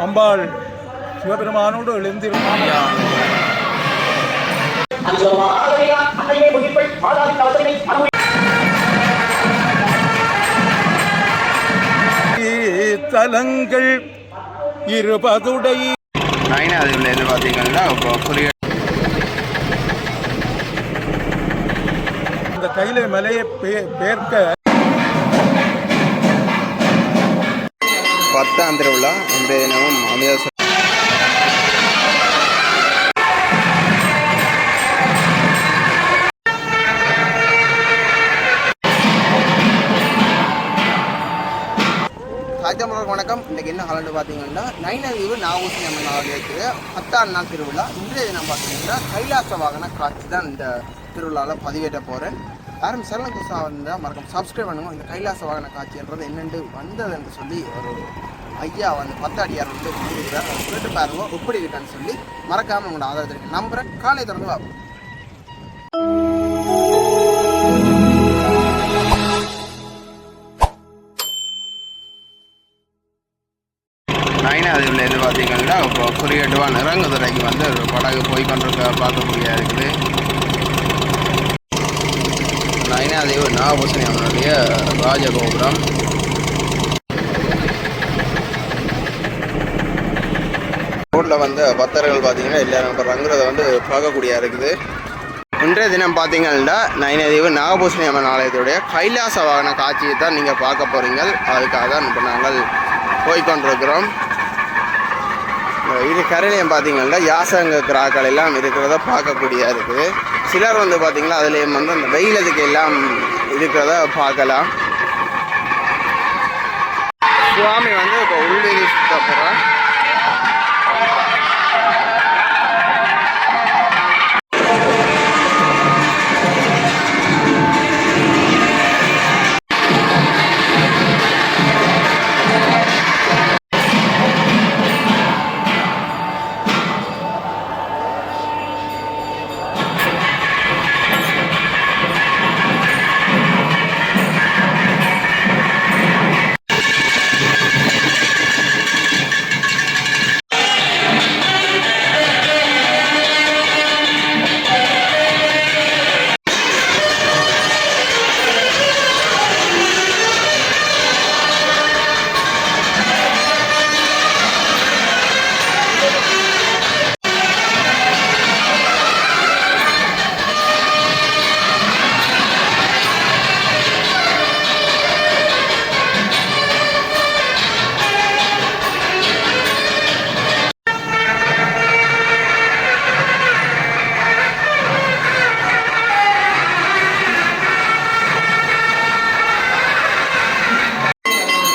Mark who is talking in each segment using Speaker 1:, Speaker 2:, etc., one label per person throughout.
Speaker 1: அம்பாள் சிவபெருமானோடு எழுந்திருந்தார். தலங்கள் இருபதுடை
Speaker 2: நைனாதிவில் பார்த்தீங்கன்னா
Speaker 1: இந்த கையில மலையை பேர்க்க
Speaker 2: 10ஆம் திருவிழா இன்றைய தினமும் அமிர்தசரஸ் வணக்கம். இன்றைக்கி என்ன காலண்டு பார்த்தீங்கன்னா நைனாதீவு நாகூசி நம்ம நாடு இருக்குது 10ஆம் நாள் திருவிழா. இன்றைய தினம் பார்த்தீங்கன்னா கைலாச வாகன காட்சி தான் இந்த திருவிழாவில் பதிவேற்ற போகிறேன். யாரும் சரண புதுசாக வந்தால் மறக்காம சப்ஸ்கிரைப் பண்ணுங்க. இந்த கைலாச வாகன காட்சின்றது என்னென்று வந்தது என்று சொல்லி ஒரு ஐயா வந்து 10 அடியார் வந்து கொடுத்துருக்கார். அதை கேட்டு பாருங்க எப்படி இருக்கான்னு சொல்லி மறக்காமல் உங்களோட ஆதரவு தெரியும் நம்புறேன். காலை திறந்து பார்ப்போம். நைனாதீவில் பார்த்தீங்கன்னா இப்போ குறியீட்டுவான் இறங்குதுறைக்கு வந்து ஒரு படகு போய்கொண்டிருக்க பார்க்கக்கூடிய இருக்குது. நைனாதீவு நாகபூசணி அவனுடைய ராஜகோபுரம். ரோட்டில் வந்து பக்தர்கள் பார்த்தீங்கன்னா எல்லாரும் இப்போ ரங்குறதை வந்து பார்க்கக்கூடிய இருக்குது. இன்றைய தினம் பார்த்தீங்கன்னா நைனாதீவு நாகபூசணி அம்மன் ஆலயத்துடைய கைலாச வாகன காட்சியை தான் நீங்கள் பார்க்க போகிறீங்க. அதுக்காக தான் இப்போ நாங்கள் போய்கொண்டிருக்கிறோம். இது கரையிலையும் பார்த்தீங்கன்னா யாசங்க கிராக்கள் எல்லாம் இருக்கிறத பார்க்கக்கூடிய இருக்குது. சிலர் வந்து பார்த்தீங்கன்னா அதுலேயும் வந்து அந்த வெயிலதுக்கு எல்லாம் இருக்கிறத பார்க்கலாம். சுவாமி வந்து இப்போ உள்வீதி சுத்த போகிறோம்.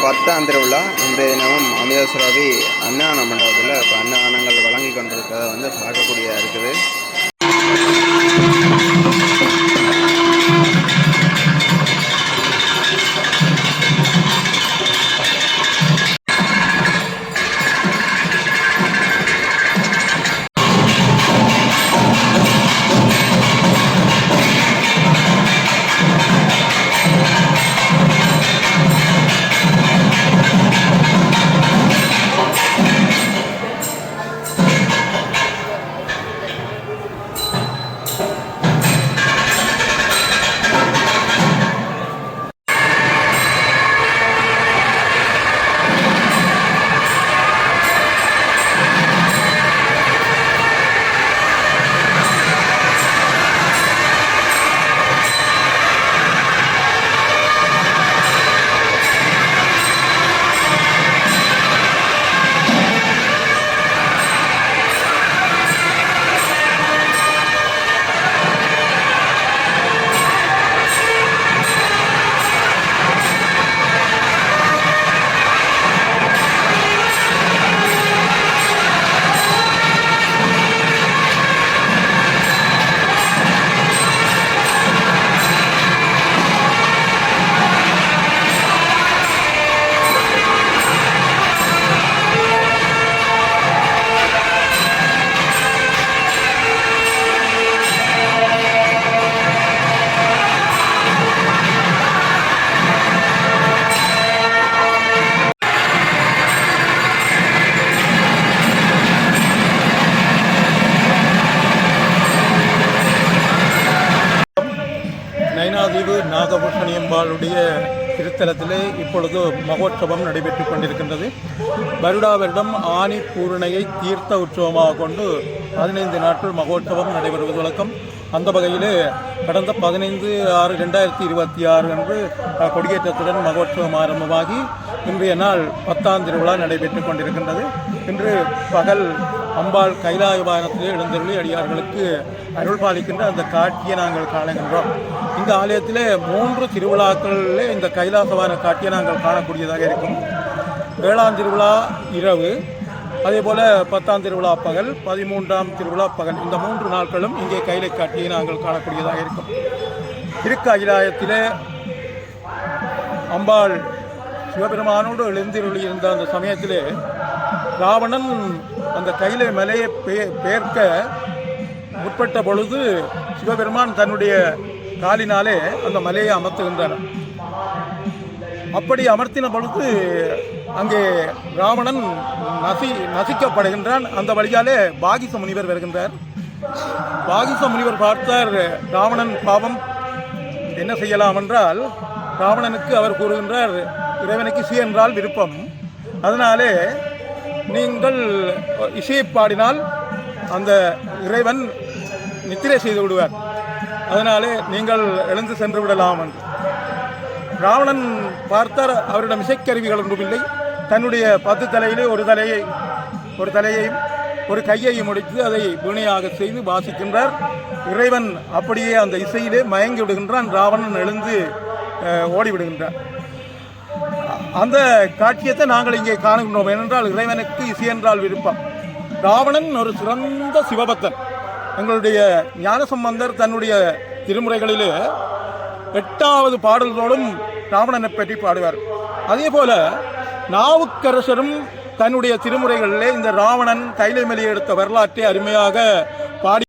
Speaker 2: பத்தாம் திருவிழா இன்றைய தினமும் அமிர்தசரவி அன்னதான மண்டபத்தில் இப்போ அன்னதானங்கள் வழங்கி கொண்டிருக்கிறத வந்து பார்க்கக்கூடியதாக இருக்குது.
Speaker 1: நாகபூஷணியம்பாளுடைய திருத்தலத்திலே இப்பொழுது மகோற்சவம் நடைபெற்றுக் கொண்டிருக்கின்றது. வருடா வருடம் ஆனி பூர்ணையை தீர்த்த உற்சவமாக கொண்டு 15 நாட்கள் மகோற்சவம் நடைபெறுவது வழக்கம். அந்த வகையிலே கடந்த 15/6/2026 அன்று கொடியேற்றத்துடன் மகோற்சவம் ஆரம்பமாகி இன்றைய நாள் 10ஆம் திருவிழா நடைபெற்றுக் கொண்டிருக்கின்றது. இன்று பகல் அம்பாள் கைலாய வாகனத்திலே எழுந்தருளி அடியார்களுக்கு அருள் பாலிக்கின்ற அந்த காட்சியை நாங்கள் காணுகின்றோம். இந்த ஆலயத்திலே 3 திருவிழாக்களிலே இந்த கைலாசவான காட்சியை நாங்கள் காணக்கூடியதாக இருக்கும். 7ஆம் திருவிழா இரவு, அதேபோல் 10ஆம் திருவிழா பகல், 13ஆம் திருவிழா பகல், இந்த 3 நாட்களும் இங்கே கைலை காட்சியை நாங்கள் காணக்கூடியதாக இருக்கும். திருக்கயிலாயத்திலே அம்பாள் சிவபெருமானோடு எழுந்திருளி இருந்த அந்த சமயத்திலே ராவணன் அந்த கைலை மலையை பேர்க்க முற்பட்ட பொழுது சிவபெருமான் தன்னுடைய காலினாலே அந்த மலையை அமர்த்துகின்றார். அப்படி அமர்த்தின பொழுது அங்கே ராவணன் நசிக்கப்படுகின்றான். அந்த வழியாலே பாகிச முனிவர் வருகின்றார். பாகிச முனிவர் பார்த்தார் ராவணன் பாவம், என்ன செய்யலாம் என்றால் ராவணனுக்கு அவர் கூறுகின்றார், இறைவனுக்கு இசை என்றால் விருப்பம், அதனாலே நீங்கள் இசையை பாடினால் அந்த இறைவன் நித்திரை செய்து விடுவார், அதனாலே நீங்கள் எழுந்து சென்று விடலாம் என்று. ராவணன் பார்த்தார், அவரிடம் இசைக்கருவிகள் ஒன்றுமில்லை. தன்னுடைய 10 தலையிலே ஒரு தலையையும் ஒரு கையையும் முடித்து அதை வீணையாக செய்து வாசிக்கின்றார். இறைவன் அப்படியே அந்த இசையிலே மயங்கி விடுகின்றான். ராவணன் எழுந்து ஓடிவிடுகின்றார். அந்த காட்சியத்தை நாங்கள் இங்கே காணுகின்றோம். ஏனென்றால் இறைவனுக்கு இசை என்றால் விருப்பம். ராவணன் ஒரு சிறந்த சிவபக்தன். எங்களுடைய ஞானசம்பந்தர் தன்னுடைய திருமுறைகளிலே 8வது பாடல்களோடும் ராவணனை பற்றி பாடுவார். அதே போல நாவுக்கரசரும் தன்னுடைய திருமுறைகளிலே இந்த ராவணன் கைலைமலையை எடுத்த வரலாற்றை அருமையாக பாடி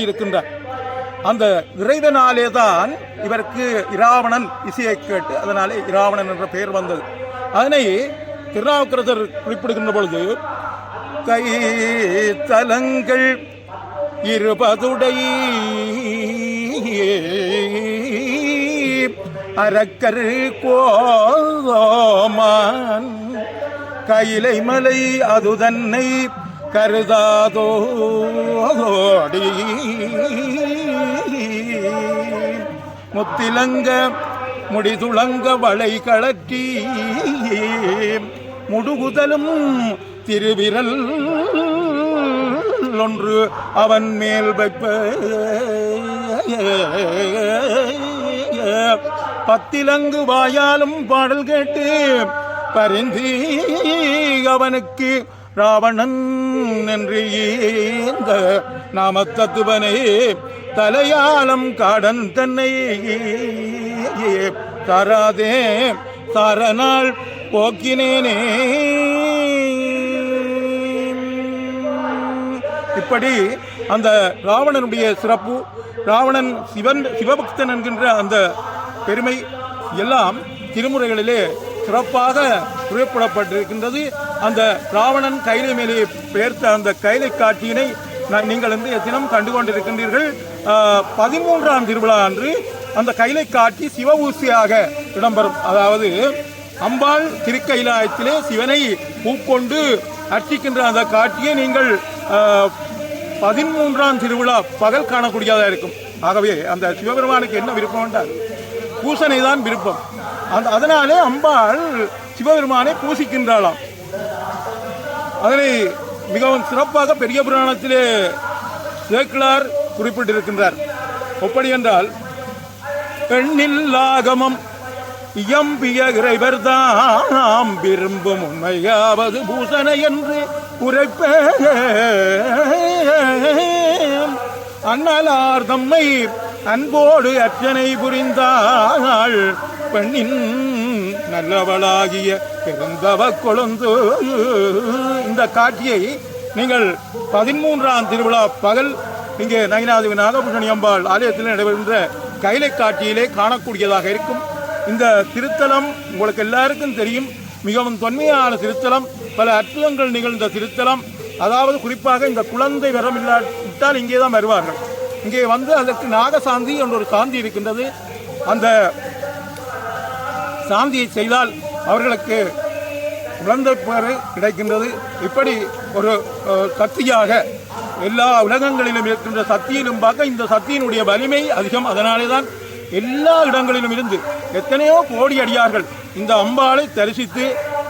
Speaker 1: இருக்கின்றார். அந்த இறைவனாலே தான் இவருக்கு இராவணன் இசையை கேட்டு அதனாலே இராவணன் என்ற பெயர் வந்தது. அதனை திருநாவுக்கரசர் குறிப்பிடுகின்ற பொழுது கை தலங்கள் இருபதுடை அரக்கர் கோமான் கையிலை மலை அது தன்னை கருதாதோடி முத்திலங்க முடிதுளங்க வளை கழற்றி முடுகுதலும் திருவிரல் ஒன்று அவன் மேல் வைப்ப பத்திலங்கு வாயாலும் பாடல் கேட்டு பரிந்து அவனுக்கு ராவணன் என்று இந்த நாமத்தத்துவனே தலையாலம் காடன் தன்னை தராதே தரநாள் போக்கினேனே. இப்படி அந்த ராவணனுடைய சிறப்பு, ராவணன் சிவபக்தன் என்கின்ற அந்த பெருமை எல்லாம் திருமுறைகளிலே சிறப்பாக குறிப்பிடப்பட்டிருக்கின்றது. அந்த ராவணன் கைலை மேலே பெயர்த்த அந்த கைலை காட்சியினை நீங்கள் இன்றைய தினம் கண்டு கொண்டிருக்கின்றீர்கள். 13ஆம் திருவிழா அன்று அந்த கைலை காட்சி சிவபூசையாக இடம்பெறும். அதாவது அம்பாள் திருக்கைலாயத்திலே சிவனை பூக்கொண்டு அர்ச்சிக்கின்ற அந்த காட்சியை நீங்கள் 13ஆம் திருவிழா பகல் காணக்கூடியதாக இருக்கும். ஆகவே அந்த சிவபெருமானுக்கு என்ன விருப்பம் என்றால் பூசனை தான் விருப்பம். அதனாலே அம்பாள் சிவபெருமானை பூசிக்கின்றாளாம். அதனை மிகவும் சிறப்பாக பெரிய புராணத்திலே சேக்கிழார் குறிப்பிட்டிருக்கின்றார். எப்படி என்றால் பெண்ணில்லாகமம் இயம்பிய இறைவர்தாம் விரும்பும் உண்மையாவது பூசனை என்று உரைப்ப அண்ணலார் தம்மை அன்போடு அர்ச்சனை புரிந்தாள் பெண்ணின் நல்லவளாகிய பெருந்தவ கொழுந்து. இந்த காட்சியை நீங்கள் 13ஆம் திருவிழா பகல் இங்கே நயினாதேவி நாகபூஷணி அம்பாள் ஆலயத்தில் நடைபெறுகின்ற கைலை காட்சியிலே காணக்கூடியதாக இருக்கும். இந்த திருத்தலம் உங்களுக்கு எல்லாருக்கும் தெரியும், மிகவும் தொன்மையான திருத்தலம், பல அற்புதங்கள் நிகழ்ந்த திருத்தலம். அதாவது குறிப்பாக இந்த குழந்தை வரம் இல்லாவிட்டால் இங்கே தான் வருவார்கள். இங்கே வந்து அதற்கு நாகசாந்தி என்ற ஒரு சாந்தி இருக்கின்றது. அந்த சாந்தியை செய்தால் அவர்களுக்கு குழந்தை பேறு கிடைக்கின்றது. இப்படி ஒரு சக்தியாக எல்லா உலகங்களிலும் இருக்கின்ற சக்தியிலும் பார்க்க இந்த சக்தியினுடைய வலிமை அதிகம். அதனாலே தான் எல்லா இடங்களிலும் இருந்து எத்தனையோ கோடி அடியார்கள் இந்த அம்பாளை தரிசித்து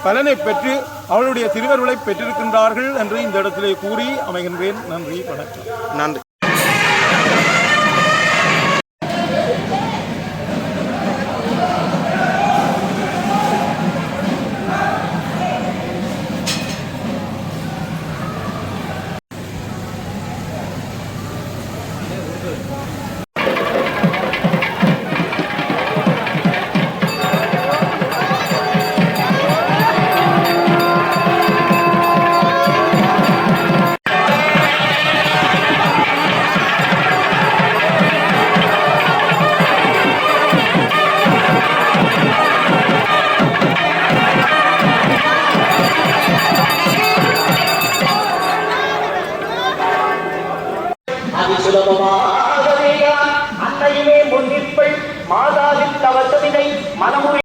Speaker 1: பலனை பெற்று அவளுடைய திருவருளை பெற்றிருக்கின்றார்கள் என்று இந்த இடத்திலே கூறி அமைகின்றேன். நன்றி, வணக்கம்.
Speaker 2: நன்றி.
Speaker 3: அன்னையிலே முன்னிப்பள் மாதாவின் தவசவினை மனமுறை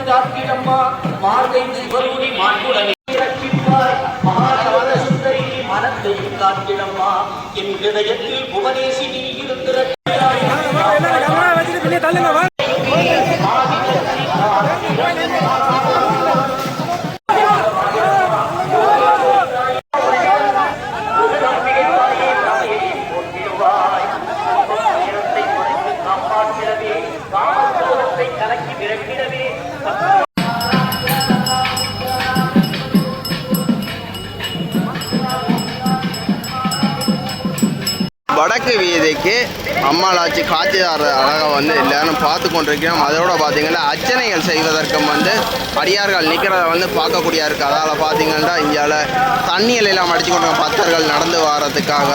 Speaker 3: காத்திடம்மா மார்கை சிவருடி மாண்புடனே ரட்சிப்பார் மகாசவர சுந்தரி மனத்தையும் காத்திடம்மா என் ஹிருதயத்தில் புவனேசி நீ இருக்கிற பிறப்பிடவே
Speaker 2: வடக்கு வீதிக்கு அம்மாளாச்சி காட்சிதார அழகாக வந்து எல்லாரும் பார்த்து கொண்டிருக்கிறோம். அதோட பார்த்தீங்கன்னா அர்ச்சனைகள் செய்வதற்கும் வந்து அடியார்கள் நிற்கிறத வந்து பார்க்கக்கூடிய இருக்குது. அதால் பார்த்தீங்கன்னா இந்தியாவில் தண்ணிகள் எல்லாம் அடித்து கொண்டு பக்தர்கள் நடந்து வர்றதுக்காக